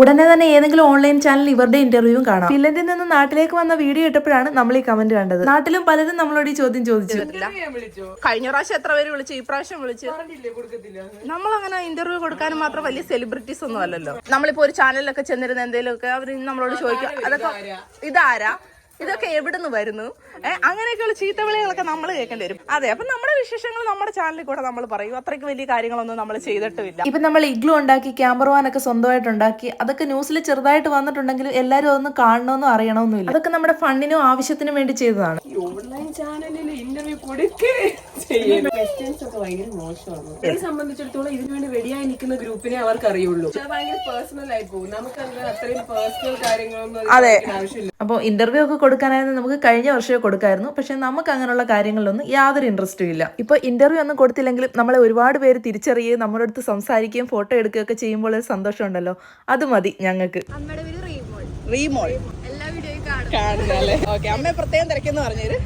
ഉടനെ തന്നെ ഏതെങ്കിലും ഓൺലൈൻ ചാനൽ ഇവരുടെ ഇന്റർവ്യൂവും കാണാം. ഫിൻലൻഡിൽ നിന്ന് നാട്ടിലേക്ക് വന്ന വീഡിയോ ഇട്ടപ്പോഴാണ് നമ്മൾ ഈ കമന്റ് കണ്ടത്. നാട്ടിലും പലരും നമ്മളോട് ഈ ചോദ്യം ചോദിച്ചു. കഴിഞ്ഞ പ്രാവശ്യം എത്ര പേര് വിളിച്ചു, ഈ പ്രാവശ്യം വിളിച്ചു. നമ്മളങ്ങനെ ഇന്റർവ്യൂ കൊടുക്കാനും മാത്രം വലിയ സെലിബ്രിറ്റീസ് ഒന്നും അല്ലല്ലോ. നമ്മളിപ്പോ ഒരു ചാനലിലൊക്കെ ചെന്നിരുന്ന എന്തെങ്കിലുമൊക്കെ അവർ നമ്മളോട് ചോദിക്കും, അതൊക്കെ ഇതാരാ, ഇതൊക്കെ എവിടെ നിന്ന് വരുന്നു, അങ്ങനെയൊക്കെയുള്ള ചീത്തവിളികളൊക്കെ നമ്മൾ കേൾക്കേണ്ടി വരും. അതെ, അപ്പൊ നമ്മുടെ വിശേഷങ്ങൾ നമ്മുടെ ചാനലിൽ കൂടെ നമ്മൾ പറയും. അത്രയ്ക്ക് വലിയ കാര്യങ്ങളൊന്നും നമ്മൾ ചെയ്തിട്ടുമില്ല. ഇപ്പൊ നമ്മൾ ഇഗ്ലു ഉണ്ടാക്കി, ക്യാമറമാനൊക്കെ സ്വന്തമായിട്ട് ഉണ്ടാക്കി, അതൊക്കെ ന്യൂസിൽ ചെറുതായിട്ട് വന്നിട്ടുണ്ടെങ്കിലും എല്ലാവരും അതൊന്നും കാണണമെന്നും അറിയണമെന്നില്ല. അതൊക്കെ നമ്മുടെ ഫണ്ടിനും ആവശ്യത്തിനും വേണ്ടി ചെയ്തതാണ്. ഓൺലൈൻ ചാനലിൽ ഇന്റർവ്യൂ ക്വസ്റ്റ്യൻസ് ഒക്കെ ഭയങ്കര മോശമാണ്. എന്നെ സംബന്ധിച്ചിടത്തോളം ഇതിനുവേണ്ടി റെഡിയായി നിൽക്കുന്ന ഗ്രൂപ്പിനെ അവർക്ക് അറിയുള്ളൂ. ഭയങ്കര പേഴ്സണൽ ആയി പോകും. നമുക്ക് അത്രയും പേഴ്സണൽ കാര്യങ്ങളൊന്നും ആവശ്യമില്ല. അപ്പോൾ ഇന്റർവ്യൂ ഒക്കെ കൊടുക്കാനായിരുന്നു നമുക്ക് കഴിഞ്ഞ വർഷമേ കൊടുക്കായിരുന്നു. പക്ഷെ നമുക്ക് അങ്ങനെയുള്ള കാര്യങ്ങളിലൊന്നും യാതൊരു ഇൻട്രസ്റ്റും ഇല്ല. ഇപ്പോൾ ഇന്റർവ്യൂ ഒന്നും കൊടുത്തില്ലെങ്കിലും നമ്മളെ ഒരുപാട് പേര് തിരിച്ചറിയുകയും നമ്മുടെ അടുത്ത് സംസാരിക്കുകയും ഫോട്ടോ എടുക്കുകയൊക്കെ ചെയ്യുമ്പോൾ ഒരു സന്തോഷം ഉണ്ടല്ലോ, അത് മതി ഞങ്ങൾക്ക്. റീമോൾ എല്ലാ വീഡിയോയും കാണുന്നല്ലേ? ഓക്കെ, അമ്മയെ പ്രത്യേകം തിരക്കെന്ന് പറഞ്ഞേര്.